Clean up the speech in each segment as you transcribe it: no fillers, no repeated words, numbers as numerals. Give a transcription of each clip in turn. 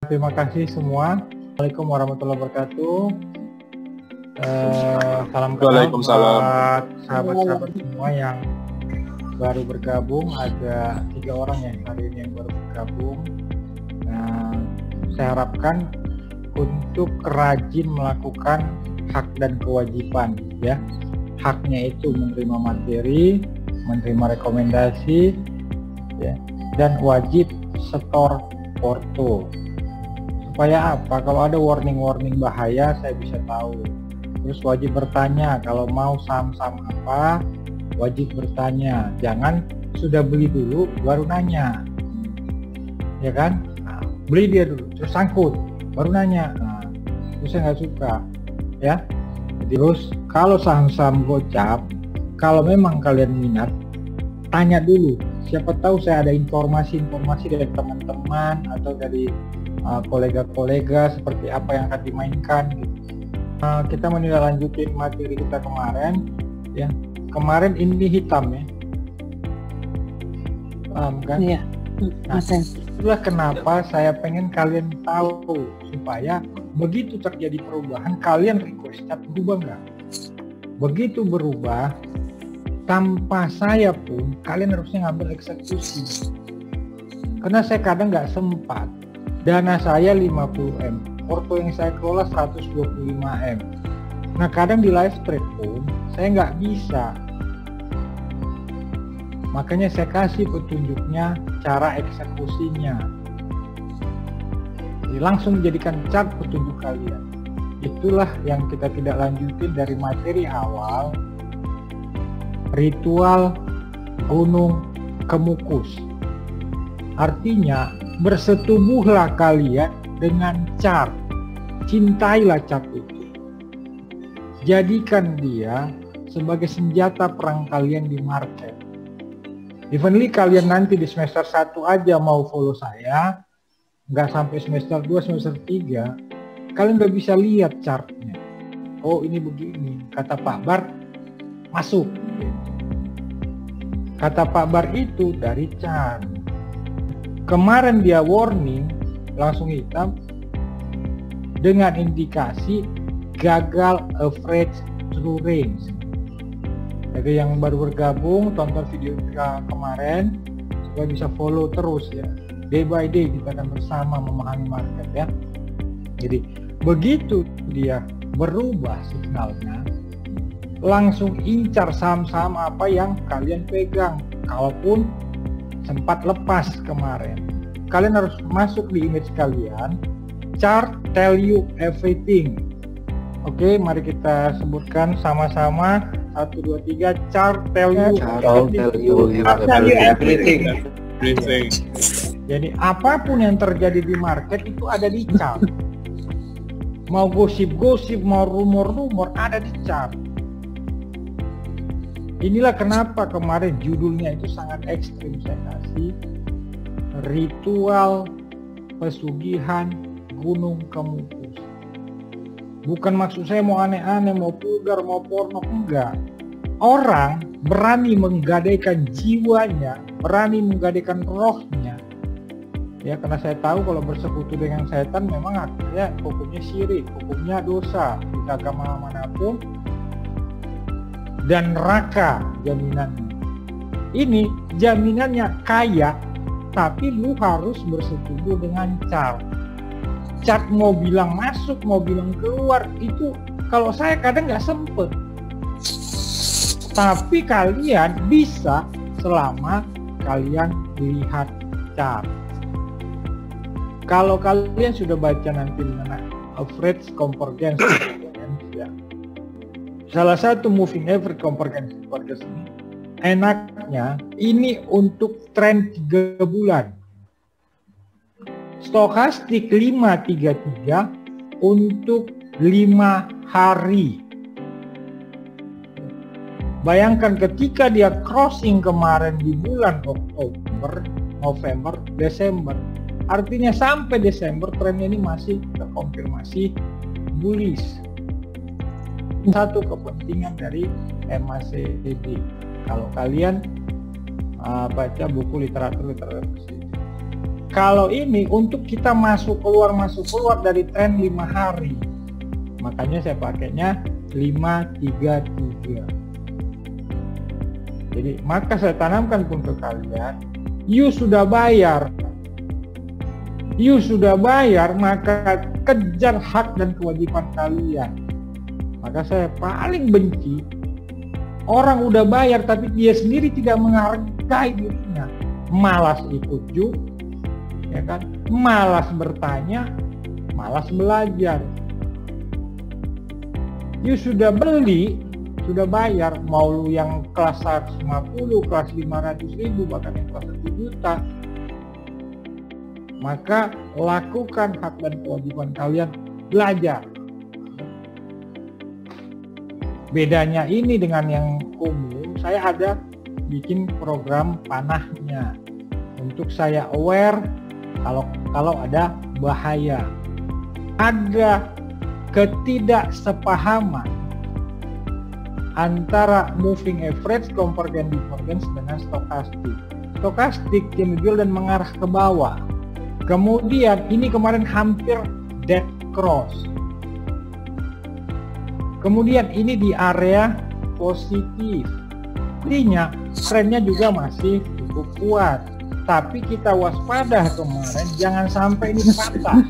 Terima kasih semua. Assalamualaikum warahmatullahi wabarakatuh. Salam kenal buat sahabat-sahabat semua yang baru bergabung. Ada 3 orang yang hari ini yang baru bergabung. Nah, saya harapkan untuk rajin melakukan hak dan kewajiban, ya. Haknya itu menerima materi, menerima rekomendasi, ya, dan wajib setor porto. Supaya apa? Kalau ada warning bahaya, saya bisa tahu. Terus wajib bertanya, kalau mau saham-saham apa, wajib bertanya. Jangan sudah beli dulu baru nanya, ya kan? Nah, beli dia dulu, terus sangkut, baru nanya. Nah, itu saya nggak suka, ya. Terus kalau saham-saham gocap, kalau memang kalian minat, tanya dulu. Siapa tahu saya ada informasi dari teman-teman atau dari kolega-kolega seperti apa yang akan dimainkan. Kita menindaklanjuti materi kita kemarin, ya. Kemarin ini hitam, ya. Paham kan? Iya. Nah, itulah kenapa saya pengen kalian tahu, supaya begitu terjadi perubahan kalian request chat berubah nggak? Begitu berubah, tanpa saya pun kalian harusnya ngambil eksekusi. Karena saya kadang nggak sempat. Dana saya 50M, porto yang saya kelola 125M. Nah, kadang di live trade pun saya nggak bisa. Makanya saya kasih petunjuknya, cara eksekusinya. Jadi langsung jadikan chart petunjuk kalian. Itulah yang kita tidak lanjutin dari materi awal, ritual gunung Kemukus. Artinya bersetubuhlah kalian dengan chart. Cintailah chart itu. Jadikan dia sebagai senjata perang kalian di market. Evenly kalian nanti di semester 1 aja mau follow saya, nggak sampai semester 2, semester 3, kalian udah bisa lihat chartnya. Oh, ini begini, kata Pak Bar, masuk. Kata Pak Bar itu dari chart. Kemarin dia warning langsung hitam dengan indikasi gagal average true range. Jadi yang baru bergabung tonton video kita kemarin supaya bisa follow terus, ya. Day by day kita akan bersama memahami market, ya. Jadi begitu dia berubah signalnya, langsung incar saham-saham apa yang kalian pegang. Kalaupun sempat lepas kemarin, kalian harus masuk di image kalian. Chart tell you everything. Oke, mari kita sebutkan sama-sama. 1, 2, 3. Chart tell you everything. Jadi apapun yang terjadi di market itu ada di chart. Mau gosip-gosip, mau rumor-rumor, ada di chart. Inilah kenapa kemarin judulnya itu sangat ekstrim saya kasih. Ritual pesugihan Gunung Kemukus. Bukan maksud saya mau aneh-aneh, mau vulgar, mau porno, enggak. Orang berani menggadaikan jiwanya, berani menggadaikan rohnya. Ya, karena saya tahu kalau bersekutu dengan setan memang akhirnya hukumnya syirik, hukumnya dosa di agama manapun. Dan neraka jaminannya. Ini jaminannya kaya, tapi lu harus bersetubuh dengan chart. Chart mau bilang masuk, mau bilang keluar, itu kalau saya kadang nggak sempet. Tapi kalian bisa selama kalian lihat chart. Kalau kalian sudah baca nanti mengenai average convergence, ya. Salah satu moving average convergence ini enaknya ini untuk tren 3 bulan. Stokastik 533 untuk 5 hari. Bayangkan ketika dia crossing kemarin di bulan Oktober, November, Desember. Artinya sampai Desember trennya ini masih terkonfirmasi bullish. Satu kepentingan dari MACD. Kalau kalian baca buku literatur Kalau ini untuk kita masuk keluar dari tren 5 hari. Makanya saya pakainya 5-3-3. Jadi maka saya tanamkan pun ke kalian, you sudah bayar, maka kejar hak dan kewajiban kalian. Maka saya paling benci orang udah bayar tapi dia sendiri tidak menghargai dirinya, malas ikut juga, ya kan, malas bertanya, malas belajar. You sudah beli, sudah bayar, mau lu yang kelas 150, kelas 500.000, bahkan yang kelas 1 juta, maka lakukan hak dan kewajiban kalian, belajar. Bedanya ini dengan yang umum, saya ada bikin program panahnya untuk saya aware kalau ada bahaya. Ada ketidaksepahaman antara moving average, convergent divergence dengan stokastik. Stokastik yang menjual dan mengarah ke bawah. Kemudian ini kemarin hampir dead cross. Kemudian ini di area positif. Artinya trennya juga masih cukup kuat. Tapi kita waspada kemarin jangan sampai ini patah.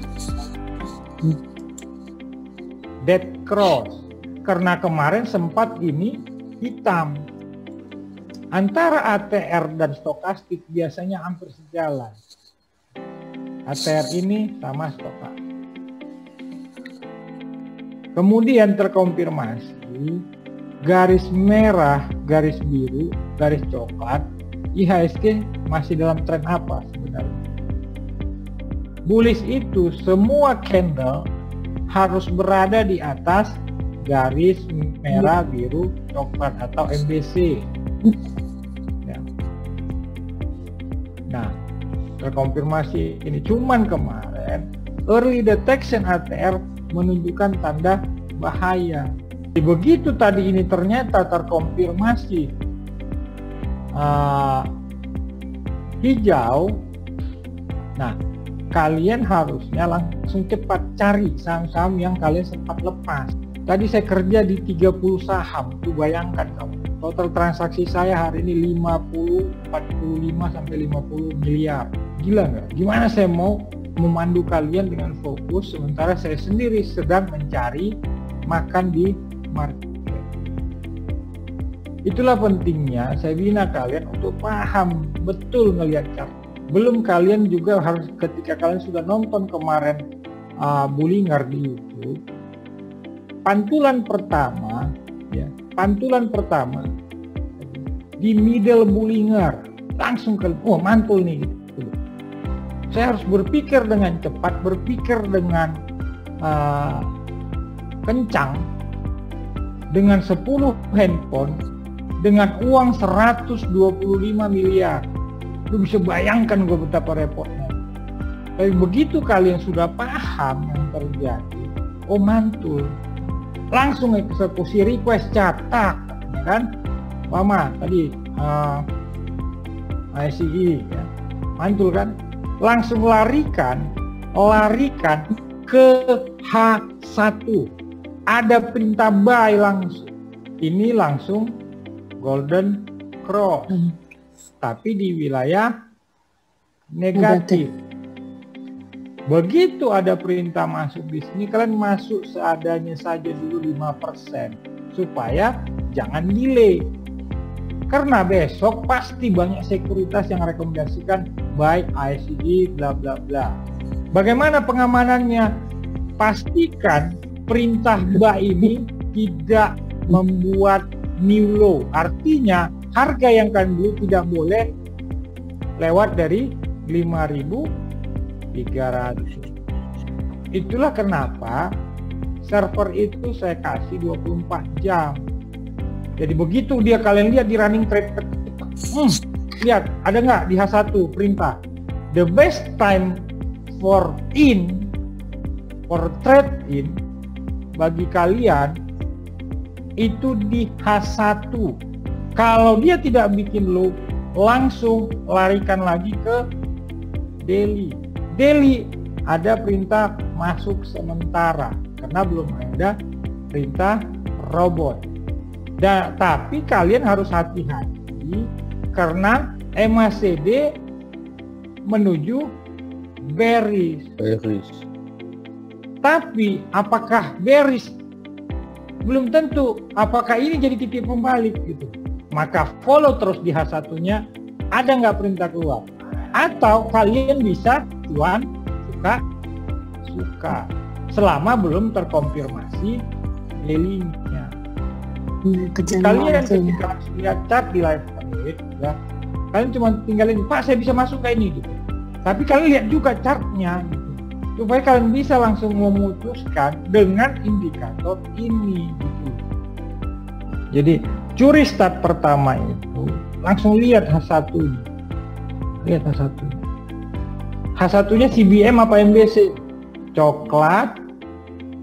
Dead cross. Karena kemarin sempat ini hitam. Antara ATR dan stokastik biasanya hampir sejalan. ATR ini sama stokastik. Kemudian terkonfirmasi garis merah, garis biru, garis coklat, IHSG masih dalam tren apa sebenarnya? Bullish itu semua candle harus berada di atas garis merah, biru, coklat atau MBC. Ya. Nah, terkonfirmasi ini cuman kemarin early detection ATR menunjukkan tanda bahaya. Begitu tadi ini ternyata terkonfirmasi hijau, nah kalian harusnya langsung cepat cari saham-saham yang kalian sempat lepas. Tadi saya kerja di 30 saham, tuh bayangkan kamu. Total transaksi saya hari ini 45 sampai 50 miliar. Gila nggak? Gimana saya mau memandu kalian dengan fokus sementara saya sendiri sedang mencari makan di market. Itulah pentingnya saya bina kalian untuk paham betul ngelihat chart. Belum kalian juga harus ketika kalian sudah nonton kemarin Bullinger di YouTube, pantulan pertama di middle Bullinger langsung ke mantul nih gitu. Saya harus berpikir dengan cepat, berpikir dengan kencang, dengan 10 handphone, dengan uang 125 miliar. Lu bisa bayangkan gue betapa repotnya. Tapi begitu kalian sudah paham yang terjadi, oh mantul, langsung eksekusi request catat, ya kan? Mama tadi ICE ya, mantul kan? Langsung larikan ke H1. Ada perintah buy langsung. Ini langsung golden cross. Tapi di wilayah negatif. Begitu ada perintah masuk di sini, kalian masuk seadanya saja dulu 5% supaya jangan delay. Karena besok pasti banyak sekuritas yang rekomendasikan buy ICE bla bla bla. Bagaimana pengamanannya? Pastikan perintah buy ini tidak membuat new low. Artinya harga yang kalian beli tidak boleh lewat dari 5.300. Itulah kenapa server itu saya kasih 24 jam. Jadi begitu dia kalian lihat di running trade, lihat ada nggak di H1 perintah the best time for trade in bagi kalian itu di H1. Kalau dia tidak bikin low, langsung larikan lagi ke daily ada perintah masuk sementara karena belum ada perintah robot. Tapi kalian harus hati-hati karena MACD menuju bearish. Tapi apakah bearish? Belum tentu. Apakah ini jadi titik pembalik gitu? Maka follow terus di H1-nya, ada nggak perintah keluar? Atau kalian bisa cuan suka selama belum terkonfirmasi daily-nya. Kalian ketika lihat chart di live trade ya, kalian cuma tinggalin, Pak saya bisa masuk kayak ini gitu. Tapi kalian lihat juga chartnya gitu, supaya kalian bisa langsung memutuskan dengan indikator ini gitu. Jadi curi start pertama itu langsung lihat H1 ini. Lihat H1. H1-nya CBM apa MBC? Coklat.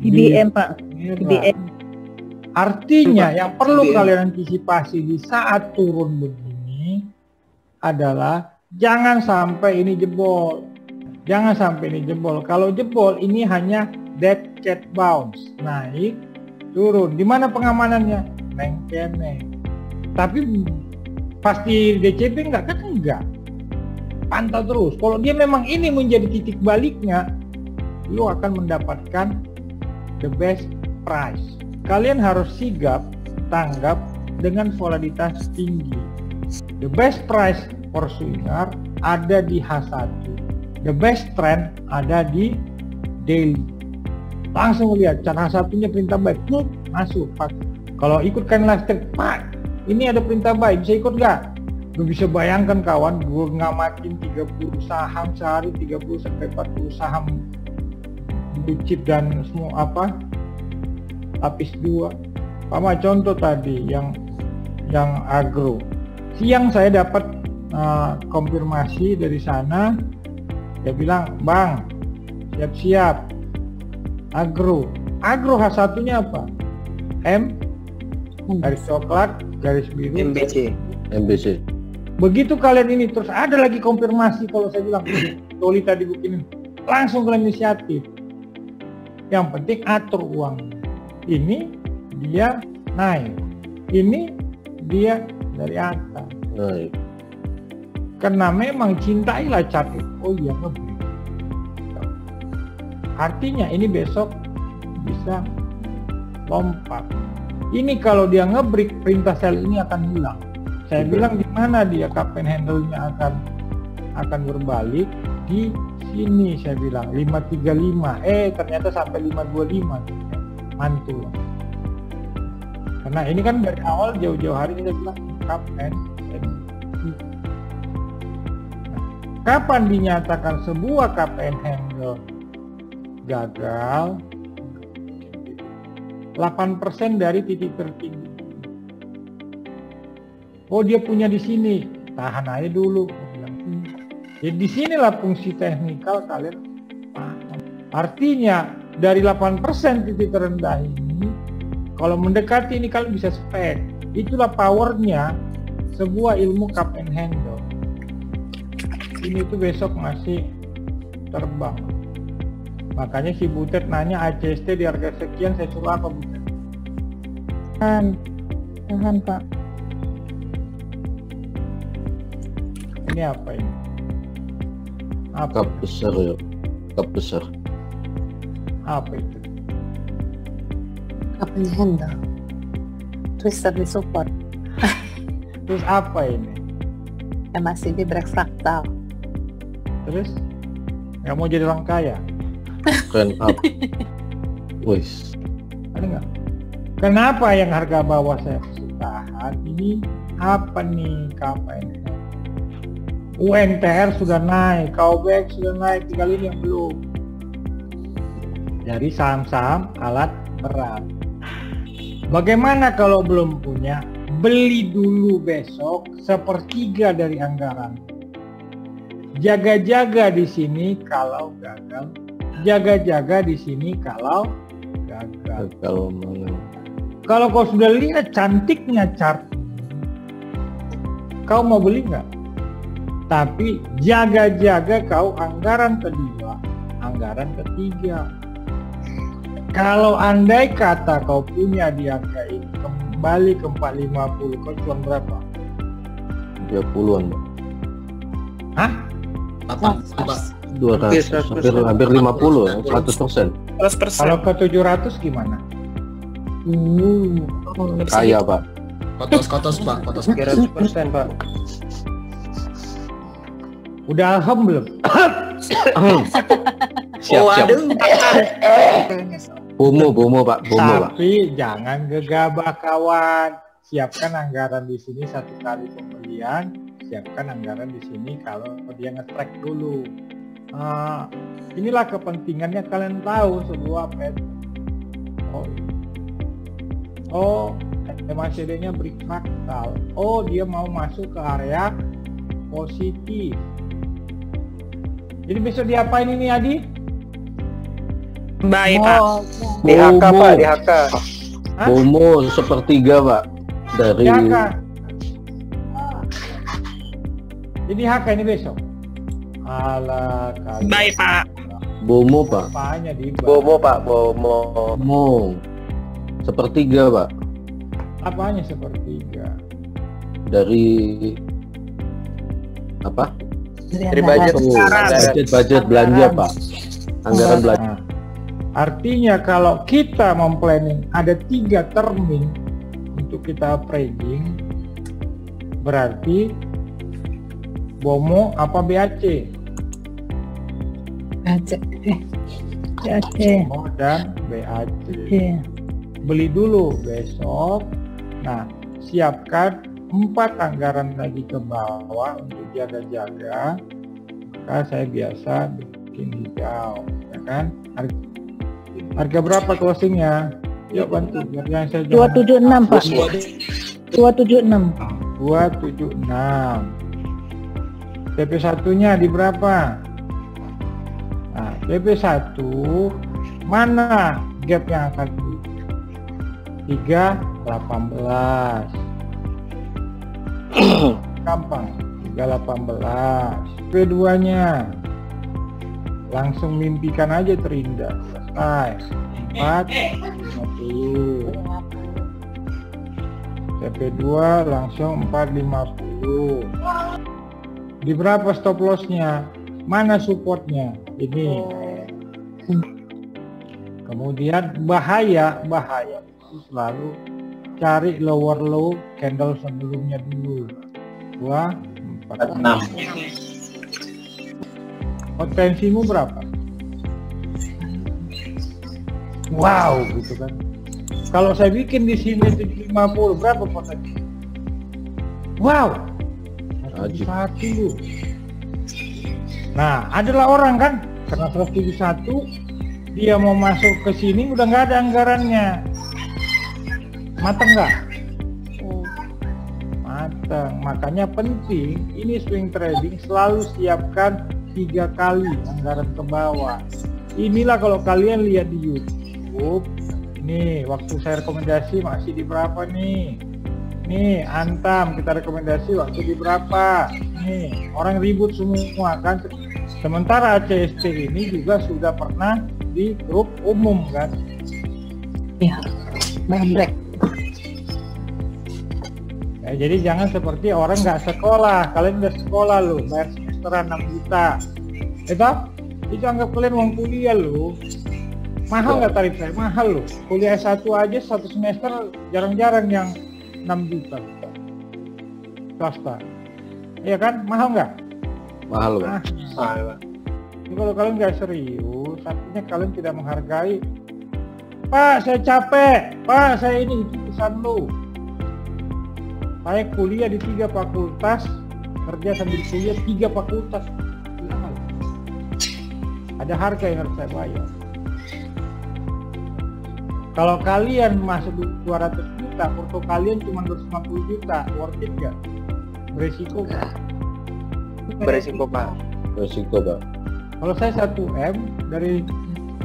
CBM Pak. CBM. Artinya yang perlu kalian antisipasi di saat turun begini adalah jangan sampai ini jebol. Jangan sampai ini jebol. Kalau jebol ini hanya dead cat bounce, naik, turun. Di mana pengamanannya? Nengkene. Tapi pasti DCP enggak kan? Enggak. Pantau terus. Kalau dia memang ini menjadi titik baliknya, lu akan mendapatkan the best price. Kalian harus sigap tanggap dengan volatilitas tinggi. The best price for swinger ada di H1. The best trend ada di daily. Langsung lihat cara H1-nya perintah buy, masuk. Kalau ikutkan live trade, Pak, ini ada perintah buy, bisa ikut nggak? Lu bisa bayangkan kawan, gue ngamatin 30 saham sehari, 30 sampai 40 saham blue chip dan semua lapis 2. Sama contoh tadi yang agro. Siang saya dapat konfirmasi dari sana, dia bilang, Bang, siap-siap agro H1-nya apa? Garis coklat, garis biru, MBC. Begitu kalian ini terus ada lagi konfirmasi, kalau saya bilang Toli tadi begini, langsung kalian inisiatif. Yang penting atur uang. Ini dia naik, ini dia dari atas naik. Karena memang cintailah chart itu. Oh iya, ngebreak. Artinya ini besok bisa lompat. Ini kalau dia ngebreak, perintah sell ini akan hilang. Saya bilang di mana dia cup and handle-nya akan berbalik di sini. Saya bilang 535. Ternyata sampai 525. Mantul. Karena ini kan dari awal jauh-jauh hari kita bilang cup and handle. Kapan dinyatakan sebuah cup and handle gagal? 8% dari titik tertinggi. Oh, dia punya di sini, tahan aja dulu. Jadi disinilah fungsi teknikal kalian paham. Artinya dari 8% titik terendah ini, kalau mendekati ini kalian bisa spek. Itulah powernya sebuah ilmu cup and handle. Ini tuh besok masih terbang. Makanya si Butet nanya ACST di harga sekian, saya suruh apa Butet? Tahan Pak. Ini apa ini? Cup besar ya, cup besar. Apa itu? Cup and handle. Twister di support. Terus apa ini? MACD break fraktal. Terus? Nggak mau jadi orang kaya? Trend up. Wis. Ada nggak? Kenapa yang harga bawah saya kasih tahan? Ini apa nih KPN? UNTR sudah naik, KOBX sudah naik, tinggal ini yang belum. Dari saham-saham alat berat. Bagaimana kalau belum punya? Beli dulu besok 1/3 dari anggaran. Jaga-jaga di sini kalau gagal. Jaga-jaga di sini kalau gagal. Kalau kau sudah lihat cantiknya chart, kau mau beli nggak? Tapi jaga-jaga kau anggaran kedua, anggaran ketiga. Kalau andai kata kau punya di angka ini kembali ke 450, kau cuan berapa? 30-an, Pak. Hah? 200, hampir 50 ya, 100%. 100%. Kalau ke 700 gimana? Kaya, Pak. Kotos Pak, kotos 300% Pak. Udah alham belum? Siap. Bomo, Pak. Tapi jangan gegabah kawan. Siapkan anggaran di sini satu kali pembelian. Siapkan anggaran di sini kalau dia nge-track dulu. Inilah kepentingannya kalian tahu sebuah pet. MACD-nya break fraktal. Dia mau masuk ke area positif. Jadi besok diapain ini Adi? Baik Pak. DHK Pak, DHK. Bomo sepertiga, Pak. Dari DHK. Jadi HK ini besok. Alah kalian. Baik Pak. Bomo, Pak. Apanya di Bomo Pak, Bomo. Bomo sepertiga, Pak. Apanya sepertiga? Dari apa? Dari budget. Budget belanja, Pak. Anggaran belanja. Artinya kalau kita memplanning ada 3 terming untuk kita trading, berarti Bomo apa BAC? BAC. Bomo dan BAC. Iya. Beli dulu besok. Nah, siapkan 4 anggaran lagi ke bawah untuk jaga-jaga. Maka saya biasa bikin hijau, ya kan? Harga berapa closingnya? Yuk bantu biar yang saya 276 Pak. 276. 276. PP1-nya di berapa? Nah, PP1 mana gap yang akan di 318. Gampang, 318. PP2-nya langsung mimpikan aja terindah. Selesai. 450. TP2 langsung 450. Di berapa stop lossnya? Mana supportnya? Ini. Kemudian bahaya itu selalu cari lower low candle sebelumnya dulu. 2, 4, 6. Potensimu berapa? Wow, gitu kan. Kalau saya bikin di sini 750, berapa potensi? Wow. Satu. Nah, adalah orang kan karena 171 dia mau masuk ke sini udah nggak ada anggarannya. Mateng nggak? Mateng. Makanya penting ini swing trading selalu siapkan 3 kali anggaran ke bawah. Inilah kalau kalian lihat di YouTube, nih waktu saya rekomendasi masih di berapa nih? Nih Antam kita rekomendasi waktu di berapa? Nih orang ribut semua kan. Sementara ACST ini juga sudah pernah di grup umum kan? Iya. Break. Ya, jadi jangan seperti orang nggak sekolah. Kalian udah sekolah loh, bayar semesteran 6 juta. Itu anggap kalian uang kuliah loh. Mahal nggak tarif saya? Mahal loh. Kuliah S1 aja 1 semester jarang-jarang yang 6 juta. Swasta. Iya kan? Mahal nggak? Mahal, Pak. Mahal. Jadi kalau kalian nggak serius, artinya kalian tidak menghargai. Pak, saya capek. Pak, saya ini itu pesan lo. Saya kuliah di 3 fakultas, kerja sambil kuliah 3 fakultas. Ada harga yang harus saya bayar. Kalau kalian masuk 200 juta, porto kalian cuma 250 juta, worth it gak? Beresiko gak? Beresiko Pak. Resiko, Pak. Kalau saya 1M, dari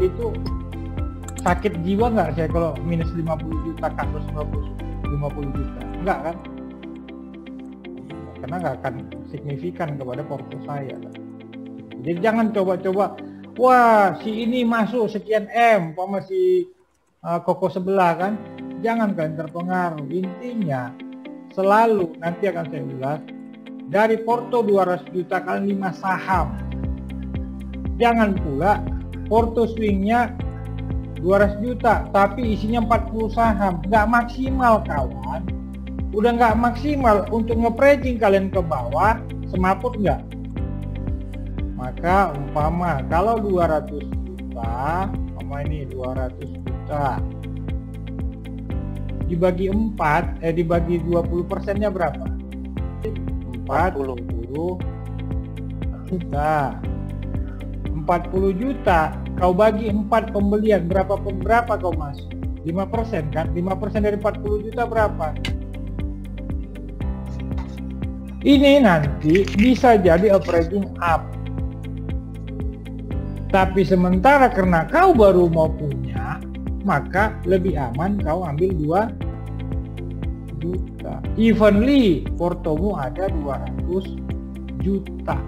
itu sakit jiwa nggak saya kalau minus 50 juta, 50 juta? Enggak kan? karena nggak akan signifikan kepada porto saya. Jadi jangan coba-coba, wah si ini masuk sekian M, sama si Koko sebelah kan, jangan kalian terpengaruh. Intinya selalu nanti akan saya ulas, dari porto 200 juta kalian 5 saham. Jangan pula porto swingnya 200 juta tapi isinya 40 saham, nggak maksimal kawan. Udah nggak maksimal untuk nge-predicting kalian ke bawah, semaput nggak? Maka umpama kalau 200 juta, umpama ini 200 juta dibagi 4, dibagi 20%-nya berapa? 40 juta. 40 juta kau bagi 4 pembelian, berapa kau masuk? 5% kan? 5% dari 40 juta berapa? Ini nanti bisa jadi operating up. Tapi sementara karena kau baru mau punya, maka lebih aman kau ambil 2 juta. Evenly portomu ada 200 juta.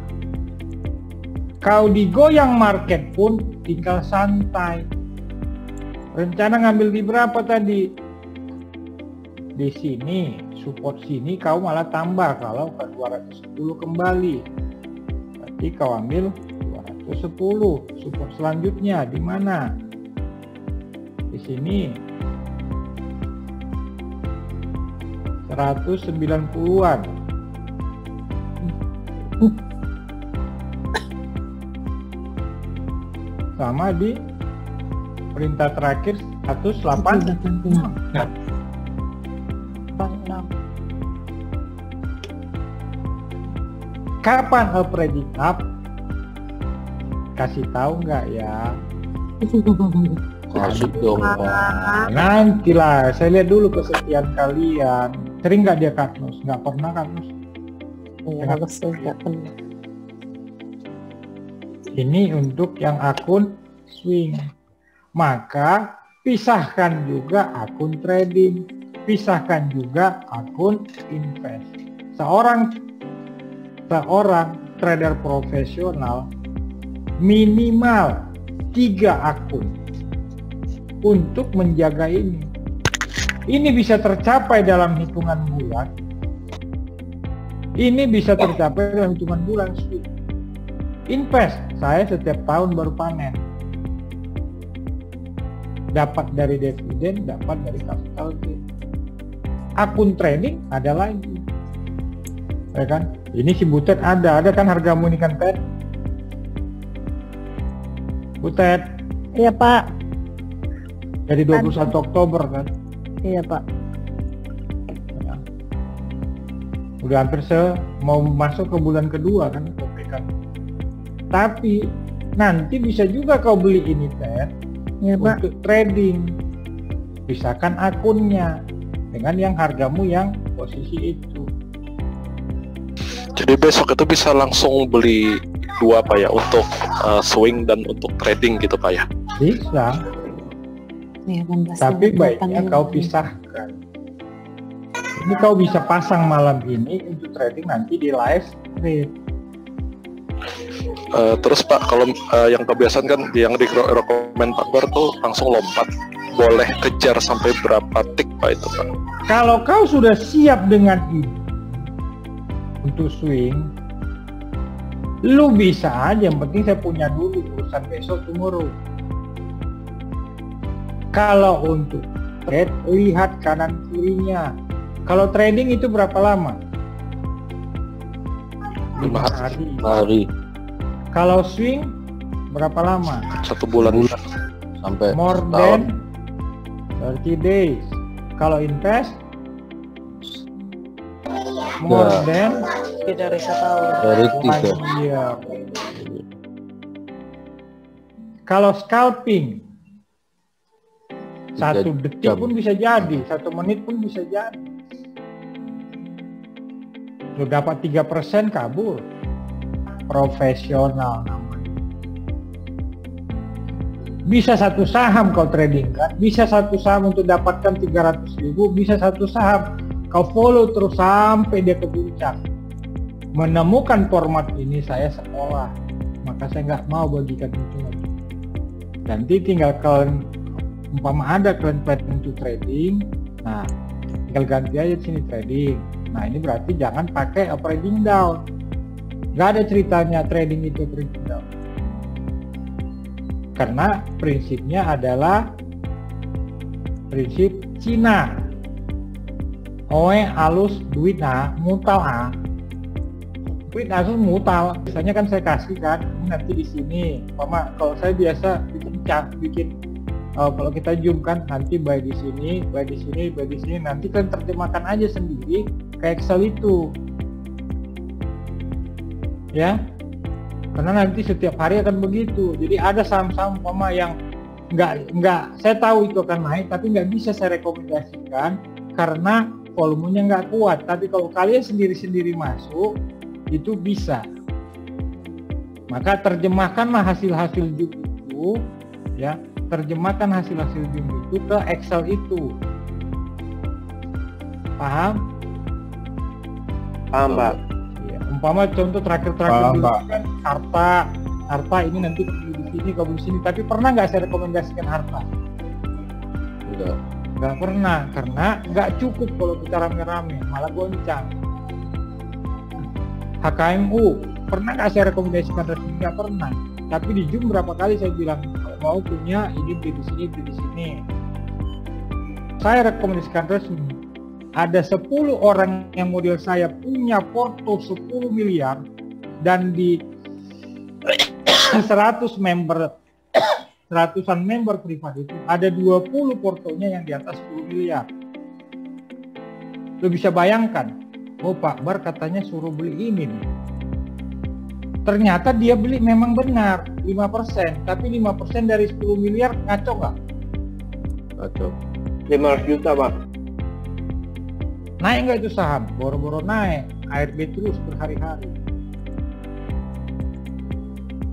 Kau digoyang market pun tinggal santai. Rencana ngambil di berapa tadi? Di sini, support sini kau malah tambah kalau ke 210 kembali. Berarti kau ambil 210. Support selanjutnya di mana? Di sini. 190-an. Sama di perintah terakhir 186. Kapan operating up? Kasih tahu nggak ya? Kasih dong Pak. Nantilah, saya lihat dulu kesetiaan kalian. Sering nggak dia Katnus? Nggak pernah Katnus? Iya, nggak pernah. Ini untuk yang akun swing. Maka pisahkan juga akun trading, pisahkan juga akun invest. Seorang trader profesional minimal 3 akun untuk menjaga ini. Ini bisa tercapai dalam hitungan bulan. Ini bisa tercapai dalam hitungan bulan swing. Invest, saya setiap tahun baru panen. Dapat dari dividen, dapat dari capital gain. Akun trading ada lagi. Ya kan? Ini si Butet ada kan hargamu ini kan Ted? Butet. Iya Pak. Dari 21 Oktober kan? Iya Pak. Ya. Udah hampir mau masuk ke bulan kedua kan? Kan. Tapi nanti bisa juga kau beli ini Ted Iya Pak. untuk trading. Pisahkan akunnya dengan yang hargamu yang posisi itu. Jadi besok itu bisa langsung beli 2 Pak ya, untuk swing dan untuk trading gitu Pak ya? Bisa. Iya, Tapi baiknya kau pisahkan. Ini kau bisa pasang malam ini untuk trading nanti di live trade. Terus Pak, kalau yang kebiasaan kan yang di rekomend Pak Bar tuh langsung lompat, boleh kejar sampai berapa tik Pak itu Pak? Kalau kau sudah siap dengan ini untuk swing, lu bisa aja, yang penting saya punya dulu, urusan besok tomorrow. Kalau untuk trade, lihat kanan kirinya. Kalau trading itu berapa lama? 5 Hari Kalau swing berapa lama? 1 bulan. sampai More tahun. than 30 days. Kalau invest more than dari 1 tahun. Dari 3. Iya. Kalau scalping 1 detik jam. pun bisa jadi, 1 menit pun bisa jadi. Lu dapat 3% kabur. Profesional namanya. Bisa 1 saham kau trading kan, bisa 1 saham untuk dapatkan 300.000, bisa 1 saham kau follow terus sampai dia ke puncak. menemukan format ini saya sekolah, maka saya nggak mau bagikan itu lagi. Nanti tinggal kalian, umpama ada kalian planning to trading, nah tinggal ganti aja di sini trading. Nah ini berarti jangan pakai operating down. Nggak ada ceritanya trading itu operating down. Karena prinsipnya adalah prinsip Cina. Oe alus duit mutal duit asus mutal. Biasanya kan saya kasih kan, nanti di sini. Mama kalau saya biasa bikin kalau kita zoom kan nanti buy di sini, buy di sini, buy di sini. Nanti kan terjemahkan aja sendiri ke Excel itu. Ya. Karena nanti setiap hari akan begitu. Jadi ada saham-saham mama yang nggak saya tahu itu akan naik, tapi nggak bisa saya rekomendasikan karena volumenya nggak kuat. Tapi kalau kalian sendiri-sendiri masuk itu bisa. Maka terjemahkanlah hasil-hasil zoom itu, ya, terjemahkan hasil-hasil zoom itu ke Excel itu. Paham? Paham, Pak. Ya, umpama contoh terakhir dulu kan harta ini nanti di sini, kamu di sini. Tapi pernah nggak saya rekomendasikan harta? Nggak pernah, karena nggak cukup kalau kita rame-rame, malah goncang. HKMU pernah nggak saya rekomendasikan resmi? Nggak pernah. Tapi di Zoom berapa kali saya bilang kalau mau punya ini beli di sini, beli di sini. Saya rekomendasikan resmi. Ada 10 orang yang model saya punya porto 10 miliar dan di 100 member, seratusan member privat itu ada 20 portonya yang di atas 10 miliar. Lo bisa bayangkan, oh Pak Bar katanya suruh beli ini nih. Ternyata dia beli memang benar 5%, tapi 5% dari 10 miliar ngaco nggak? Ngaco. 500 juta, Pak. Naik nggak itu saham? Boro-boro naik, ARB terus berhari-hari.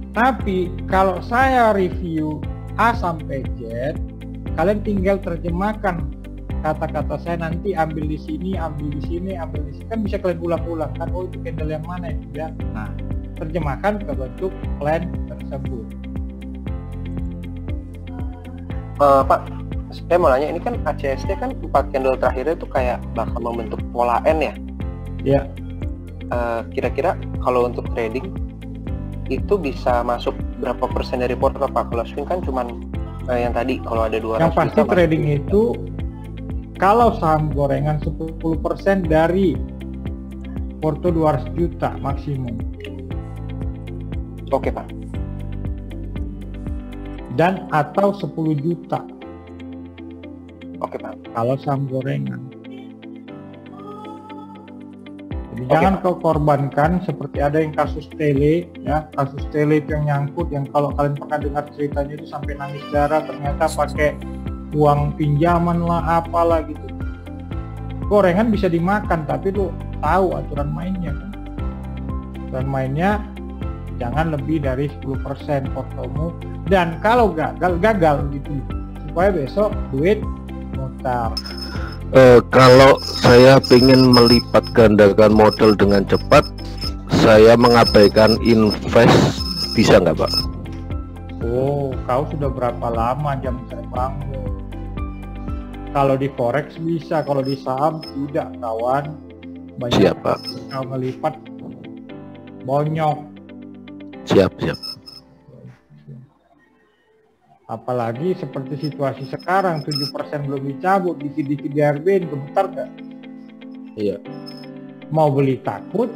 Tapi kalau saya review A sampai Z, kalian tinggal terjemahkan kata-kata saya, nanti ambil di sini, ambil di sini, ambil di sini, kan bisa kalian ulang-ulang kan, oh itu candle yang mana ya. Nah, terjemahkan ke bentuk plan tersebut. Pak, saya mau nanya, ini kan ACST kan 4 candle terakhirnya itu kayak bakal membentuk pola N ya? Ya. Kira-kira kalau untuk trading itu bisa masuk berapa persen dari porto, Pak? Kalau swing kan cuman yang tadi kalau ada 200 yang pasti juta, trading itu kalau saham gorengan 10% dari porto 200 juta maksimum. Oke, Pak. Dan atau 10 juta. Oke, Pak. Kalau saham gorengan. Jadi Oke, jangan Pak. kau korbankan seperti ada yang kasus tele, ya, kasus tele itu yang nyangkut, yang kalau kalian pernah dengar ceritanya itu sampai nangis darah, ternyata pakai uang pinjaman lah, apalah gitu. Gorengan bisa dimakan, tapi lu tahu aturan mainnya kan. Dan mainnya jangan lebih dari 10% portomu, dan kalau gagal gitu, supaya besok duit mutar. Kalau saya ingin melipat gandakan modal dengan cepat, saya mengabaikan invest, bisa nggak Pak? Oh, kau sudah berapa lama jam terbangmu? Kalau di forex bisa, kalau di saham tidak, kawan. Banyak Siap, Pak. kau ngelipat bonyok. Siap. Apalagi seperti situasi sekarang, 7% belum dicabut, dikit-dikit DRB, gemetar gak? Iya. Mau beli takut.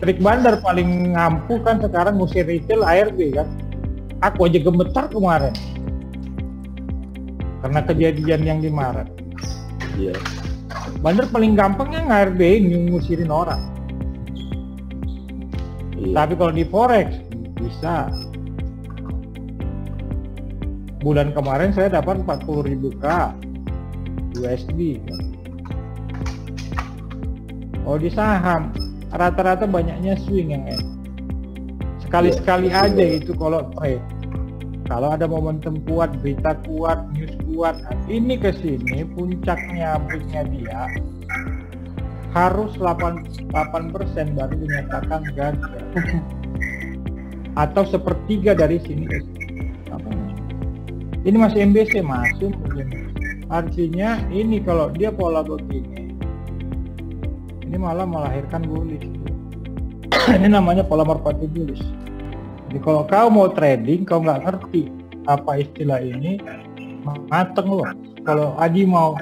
Trik bandar paling ngampuh kan sekarang ngusir retail ARB kan. Aku aja gemetar kemarin karena kejadian yang di Maret. Iya. Bandar paling gampangnya ARB ngusirin orang. Iya. Tapi kalau di forex bisa. Bulan kemarin saya dapat 40.000 USD. Oh, di saham rata-rata banyaknya swing yang sekali-sekali aja itu kalau trade. Kalau ada momentum kuat, berita kuat, news kuat, ini ke sini puncaknya dia harus 8% baru dinyatakan gagal. Atau sepertiga dari sini. Ini masih MBC masuk. Artinya ini kalau dia pola begini, ini malah melahirkan bullish. Ini namanya pola merpati bullish. Jadi kalau kau mau trading, kau nggak ngerti apa istilah ini, mateng loh. Kalau Adi mau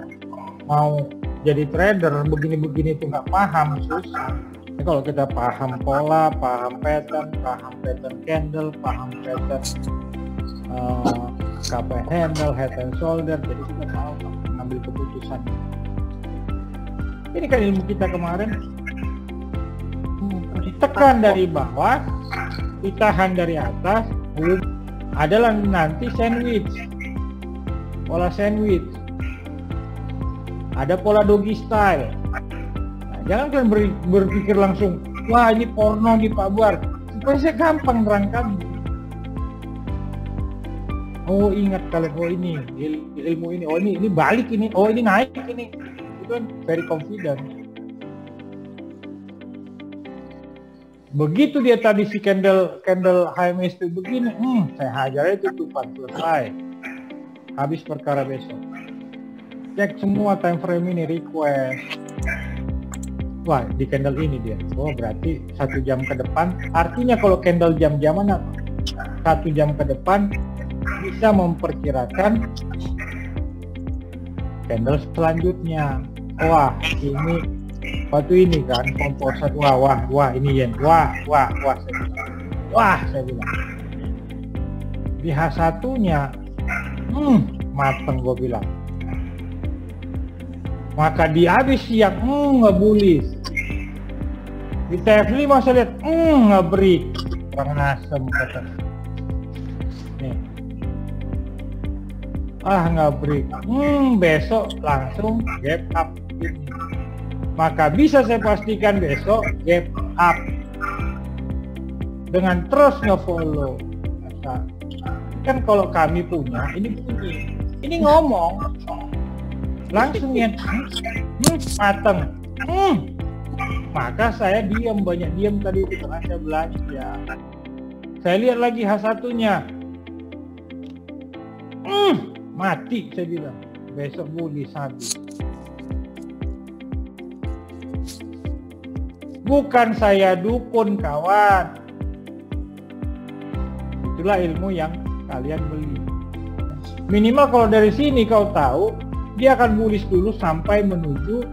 jadi trader begini-begini itu nggak paham, susah. Jadi kalau kita paham pola, paham pattern candle, paham pattern KP handle, head and shoulder, jadi kita tahu mengambil keputusan. Ini kan ilmu kita kemarin, ditekan dari bawah, ditahan dari atas, adalah nanti sandwich, pola sandwich. Ada pola doggy style. Nah, jangan kalian berpikir langsung, wah ini porno di Pak Buar. Supaya saya gampang nerangkan. Oh ingat kalian, oh ini ilmu ini, oh ini balik ini, oh ini naik ini. Itu kan very confident. Begitu dia tadi si candle HMSP begini, saya hajar itu tutupan, selesai. Habis perkara besok. Cek semua time frame ini, request. Wah, di candle ini dia. Oh, berarti 1 jam ke depan. Artinya kalau candle jam-jaman apa? 1 jam ke depan bisa memperkirakan candle selanjutnya. Wah, ini waktu ini kan komposit. Wah, ini yen. Wah, saya bilang. Di H1-nya mateng gue bilang. Maka di habis siang ngebulis. Di TF5 saya lihat ngebreak, kurang asem kata. Nih. Ngebreak. Besok langsung gap up. Maka bisa saya pastikan besok gap up. Dengan terus nge-follow. Kan kalau kami punya, ini ngomong langsung ya mateng. Maka saya banyak diam tadi itu karena saya belajar. Saya lihat lagi H1-nya mati, saya bilang besok bullish habis. Bukan saya dukun kawan, itulah ilmu yang kalian beli. Minimal kalau dari sini kau tahu dia akan bullish dulu sampai menuju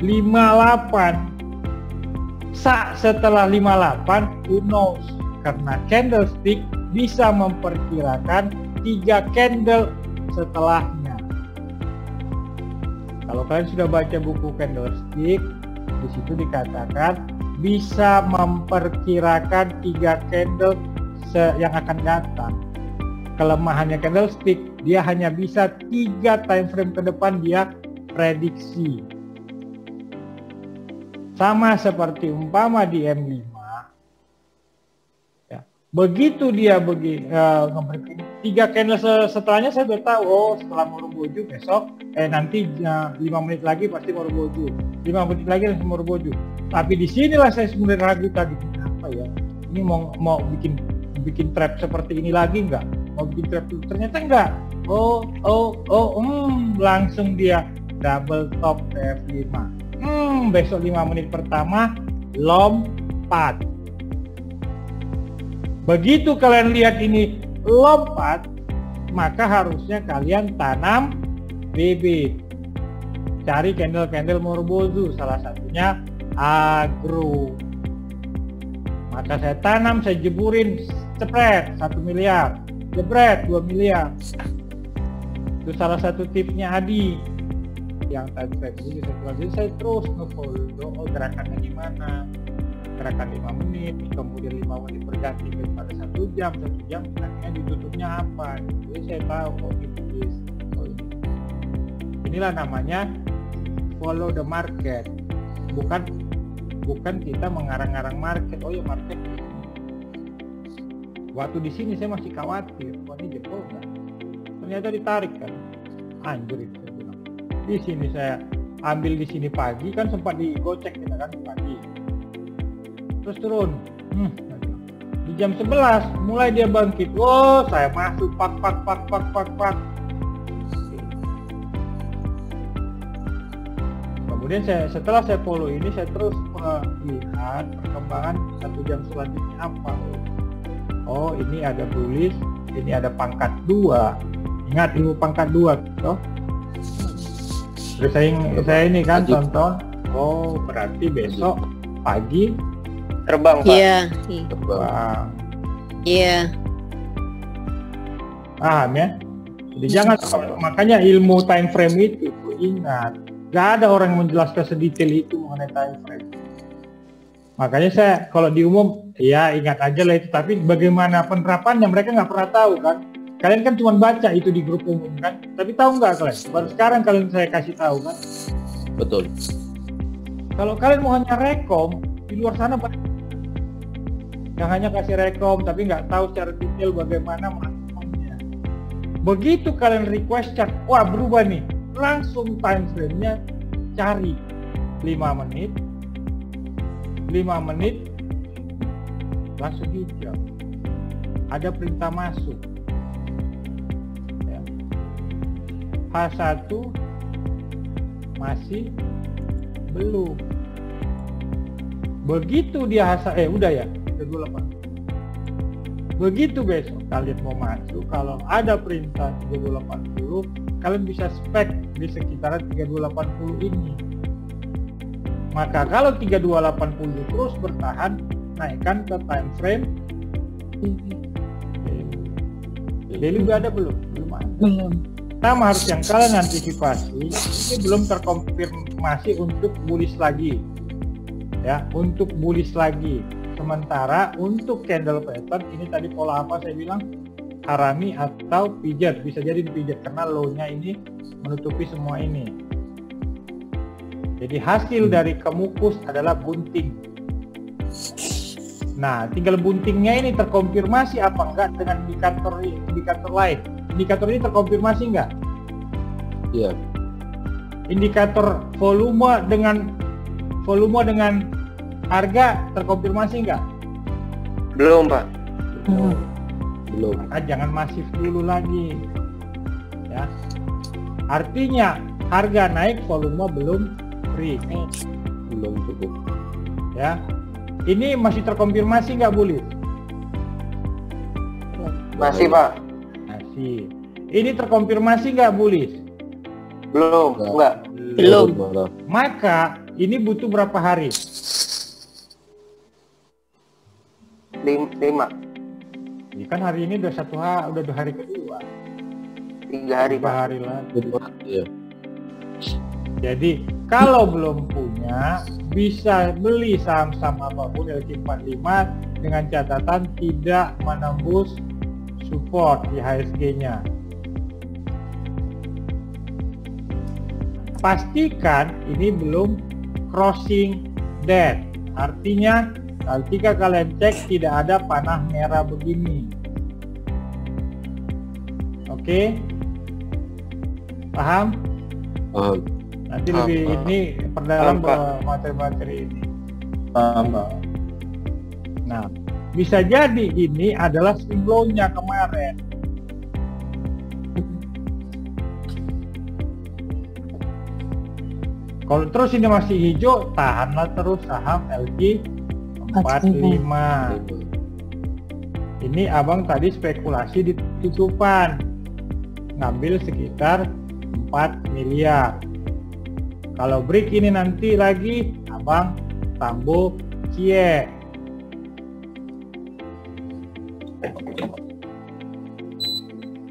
58. Setelah 58, who knows? Karena candlestick bisa memperkirakan 3 candle setelahnya. Kalau kalian sudah baca buku candlestick, di situ dikatakan bisa memperkirakan 3 candle yang akan datang. Kelemahannya candlestick, dia hanya bisa 3 time frame ke depan dia prediksi. Sama seperti umpama di M5. Ya. Begitu dia 3 candle setelahnya saya udah tahu, oh setelah Moroboju besok, nanti 5 menit lagi pasti Moroboju. 5 menit lagi langsung Moroboju. Tapi disinilah saya sebenarnya ragu tadi, apa ya? Ini mau bikin trap seperti ini lagi enggak? Mau bikin trap itu ternyata enggak. Langsung dia double top F5. Besok 5 menit pertama lompat. Begitu kalian lihat ini lompat, maka harusnya kalian tanam bibit. Cari candle-candle Morobozu, salah satunya agro. Maka saya tanam, saya jeburin, cepret 1 miliar, jebret 2 miliar. Itu salah satu tipnya Adi yang tadi saya beli. Jadi saya terus nge-follow gerakannya gimana, gerakan 5 menit, kemudian 5 menit berganti kepada 1 jam, 1 jam akhirnya ditutupnya apa. Jadi saya tahu ini. Inilah namanya follow the market. Bukan kita mengarang-arang market. Oh ya market. Waktu di sini saya masih khawatir, wah ini jebol nggak? Ternyata ditarik kan, anjir itu. Di sini saya ambil di sini pagi kan sempat digocek kita kan pagi. Terus turun. Di jam 11 mulai dia bangkit. Oh, saya masuk pak. Kemudian setelah saya follow ini, saya terus melihat perkembangan 1 jam selanjutnya apa. Oh, ini ada bullish, ini ada pangkat 2. Ingat ilmu pangkat 2 toh. Terus saya ini kan tonton. Oh, berarti besok pagi Terbang, Pak. Iya. terbang. Iya. Paham ya? Jadi jangan, makanya ilmu time frame itu ingat, gak ada orang yang menjelaskan sedetail itu mengenai time frame. Makanya saya kalau di umum ya ingat aja lah itu, tapi bagaimana penerapannya mereka nggak pernah tahu kan. Kalian kan cuma baca itu di grup umum kan, tapi tahu nggak kalian? Baru sekarang kalian saya kasih tahu kan. Betul. Kalau kalian mau hanya rekom, di luar sana banyak yang hanya kasih rekom tapi nggak tahu secara detail bagaimana melakukannya. Begitu kalian request chart, wah berubah nih, langsung time frame-nya cari 5 menit langsung hijau, ada perintah masuk ya. H1 masih belum. Begitu dia udah ya 328. Begitu besok kalian mau masuk, kalau ada perintah 3280, kalian bisa spek di sekitaran 3280 ini. Maka kalau 3280 terus bertahan, naikkan ke time frame daily. Udah ada belum? Belum ada. Belum. Sama harus yang kalian antisipasi, ini belum terkonfirmasi untuk bullish lagi. Ya, untuk bullish lagi. Sementara untuk candle pattern ini tadi pola apa saya bilang? Harami atau pijat, bisa jadi dipijat karena low-nya ini menutupi semua ini. Jadi hasil dari kemukus adalah bunting. Nah, tinggal buntingnya ini terkonfirmasi apa enggak dengan indikator lain. Indikator ini terkonfirmasi enggak? Iya. Indikator volume dengan harga terkonfirmasi enggak? Belum, Pak. Belum. Maka jangan masif dulu lagi. Ya. Artinya harga naik, volume belum free. Belum cukup. Ya. Ini masih terkonfirmasi nggak bullish? Masih, Pak. Masih. Ini terkonfirmasi nggak bullish? Belum, enggak. Belum. Maka ini butuh berapa hari? 5. Ini kan hari ini udah udah 2 hari kedua. 3 hari, 3 Pak. hari lagi. Iya. Jadi kalau belum punya, bisa beli saham-saham apapun LQ45 dengan catatan tidak menembus support di HSG-nya. Pastikan ini belum crossing dead. Artinya ketika kalian cek tidak ada panah merah begini. Oke? Paham? Paham. Nanti lebih ini perdalam materi-materi ini. Nah, bisa jadi ini adalah swing low-nya kemarin. Kalau terus ini masih hijau, tahanlah terus saham LQ45. Ini abang tadi spekulasi di tutupan, ngambil sekitar 4 miliar. Kalau break ini nanti lagi, abang tambo cie.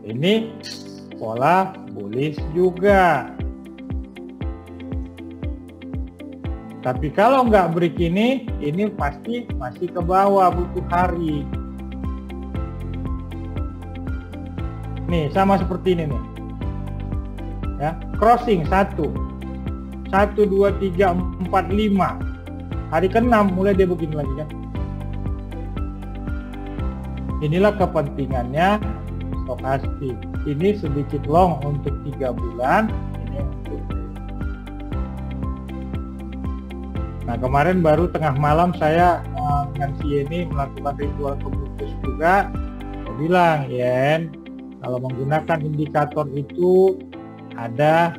Ini pola bullish juga. Tapi kalau nggak break ini pasti masih ke bawah, butuh hari. Nih sama seperti ini nih. Ya, crossing 1, 2, 3, 4, 5. Hari ke-6 mulai dia begini lagi kan. Inilah kepentingannya stokastik. Ini sedikit long untuk 3 bulan, ini untuk Nah kemarin baru tengah malam saya dengan si ini melakukan ritual keputus juga. Saya bilang, Yen, kalau menggunakan indikator itu ada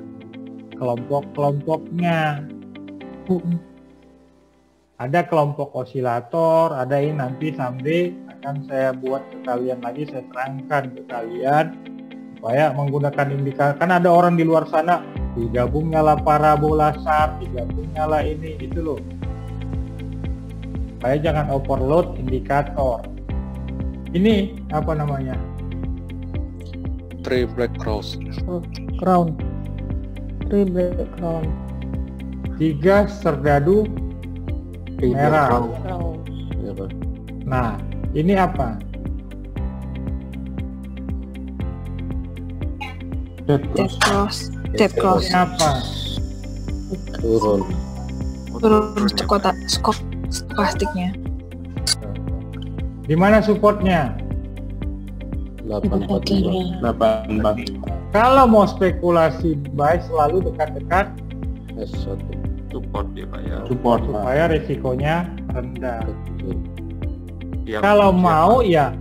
kelompok-kelompoknya. Ada kelompok osilator, ada ini nanti someday akan saya buat ke kalian lagi, saya terangkan ke kalian supaya menggunakan indikator. Kan ada orang di luar sana, digabung nyala parabola SAR, digabung nyala ini, itu loh. Supaya jangan overload indikator. Ini apa namanya? Three black cross. Crown. 3 black crown. 3 serdadu merah. Crown. Ya, Pak. Nah, ini apa? Dead cross. Dead cross. Ini apa? Turun. Turun skop plastiknya. Di mana supportnya? 842 Kalau mau spekulasi buy selalu dekat-dekat S1. Support ya Pak ya. supaya risikonya rendah. Betul. Yang Kalau siapa? mau ya,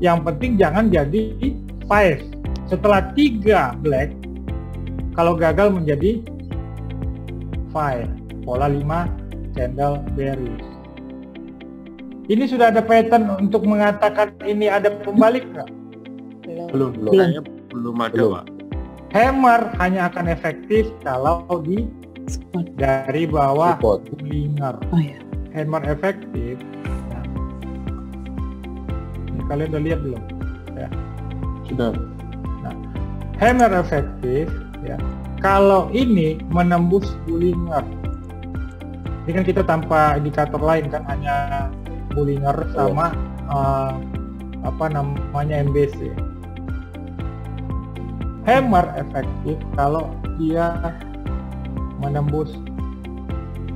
yang penting jangan jadi 5. Setelah 3 black, kalau gagal menjadi 5. Pola 5 candle bearish. Ini sudah ada pattern untuk mengatakan ini ada pembalik nggak? Belum. Kayaknya belum ada Belum. Pak. Hammer hanya akan efektif kalau dari bawah Support. Bollinger. Oh ya. Hammer efektif. Nah. Ini kalian udah lihat belum? Ya. Sudah. Nah, hammer efektif ya. Kalau ini menembus Bollinger. Ini kan kita tanpa indikator lain kan, hanya Bollinger sama apa namanya MBC. Hammer efektif kalau dia menembus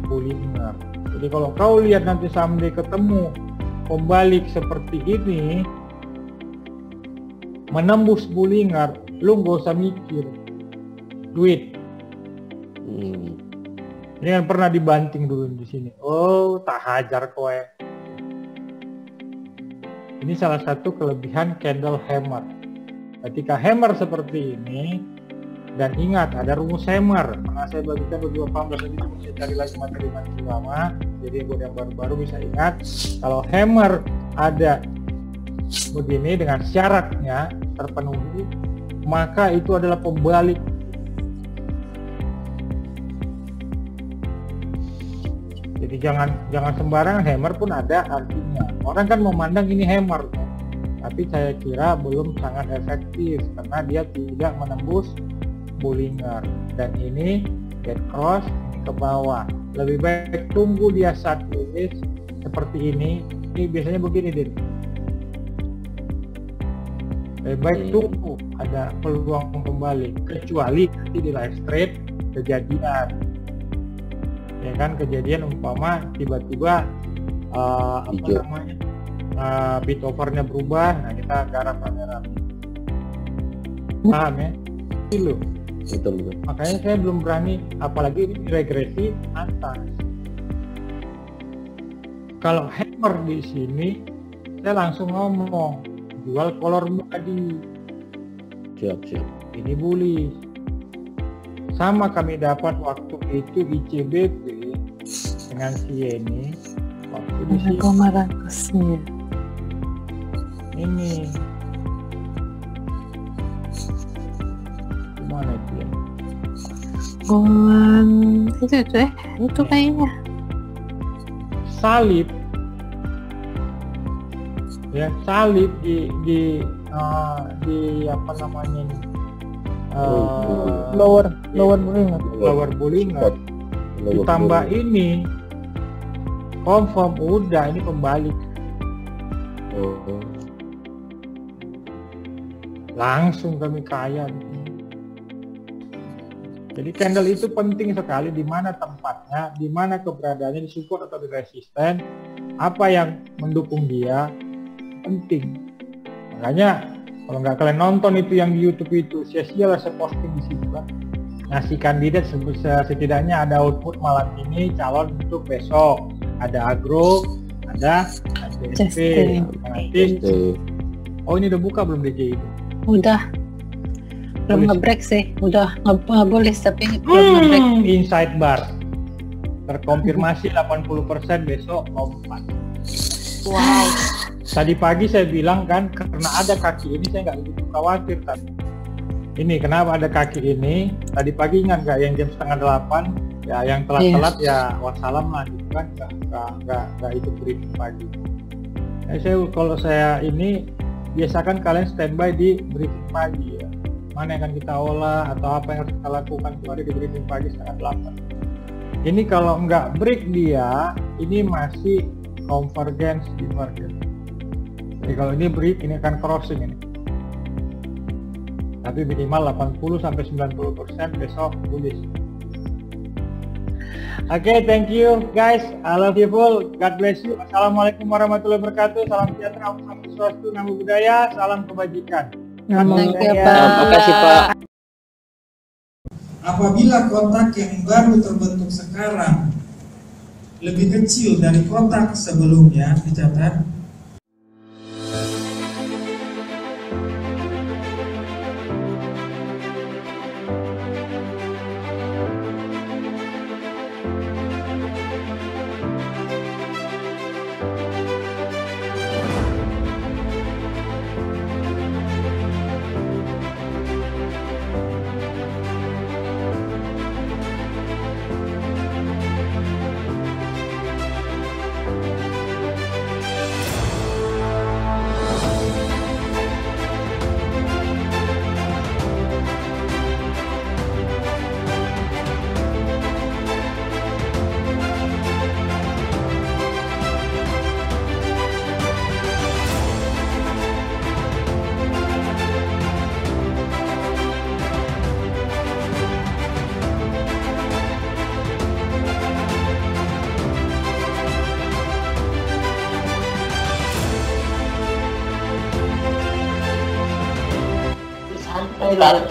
Bollinger. Jadi kalau kau lihat nanti someday ketemu pembalik seperti ini menembus Bollinger, lu gak usah mikir duit. Ini kan pernah dibanting dulu di sini. Oh, tak hajar kowe. Ini salah satu kelebihan candle hammer. Ketika hammer seperti ini, dan ingat ada rumus hammer. Pernah saya bagikan beberapa 18 ini, bisa cari lagi materi lama. Jadi buat yang baru-baru bisa ingat, kalau hammer ada begini dengan syaratnya terpenuhi, maka itu adalah pembalik. Jadi jangan sembarangan, hammer pun ada artinya. Orang kan memandang ini hammer, tapi saya kira belum sangat efektif karena dia tidak menembus Bollinger. Dan ini dead cross, ini ke bawah. Lebih baik tunggu dia saat bullish seperti ini. Ini biasanya begini, Din. Lebih baik tunggu ada peluang kembali, kecuali nanti di live trade kejadian. Ya kan, kejadian umpama tiba-tiba apa namanya bid overnya berubah, nah kita garap rame-rame. Paham ya? Itu loh. Betul. Makanya saya belum berani, apalagi ini regresi atas. Kalau hammer di sini, saya langsung ngomong jual color tadi. Siap. Ini bullish. Sama kami dapat waktu itu di CBP dengan CNI waktu di sini. Marangkasnya. Ini gimana itu ya? Bulan itu kayaknya. Salib ya, salib di apa namanya ini? Lower Bollinger. Lower Bollinger ditambah ini confirm udah ini pembalik langsung kami kaya. Jadi candle itu penting sekali, di mana tempatnya, di mana keberadaannya, di support atau di resisten, apa yang mendukung dia penting. Makanya kalau nggak kalian nonton itu yang di YouTube itu, sia-sia lah saya posting di situ kan. ngasih kandidat setidaknya ada output malam ini, calon untuk besok. Ada agro, ada CSP. Nanti, oh ini udah buka belum DJ itu? Udah. Belum nge-break sih. Udah nggak boleh tapi belum nge-break. Inside bar. Terkonfirmasi 80% besok lompat. Wow. Tadi pagi saya bilang kan, karena ada kaki ini saya nggak begitu khawatir tadi. Ini kenapa ada kaki ini? Tadi pagi ingat nggak yang jam 7:30? Ya yang telat-telat ya wassalam lah gitu kan, nggak ikut briefing pagi. Kalau saya ini biasakan kalian standby di briefing pagi ya. Mana yang akan kita olah atau apa yang harus kita lakukan itu ada di briefing pagi 7:30. Ini kalau nggak break dia, ini masih convergence divergence. Jadi kalau ini break, ini akan crossing ini. Tapi minimal 80-90% besok bullish. Oke, thank you guys. I love you full. God bless you. Assalamualaikum warahmatullahi wabarakatuh. Salam sejahtera, Om Swastiastu, Namo Buddhaya. Salam kebajikan. Thank you, Pak. Terima kasih, Pak. Apabila kotak yang baru terbentuk sekarang lebih kecil dari kotak sebelumnya, dicatat.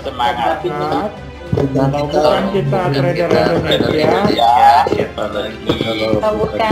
Semangat. Kalau bukan kita trader Indonesia, Kalau bukan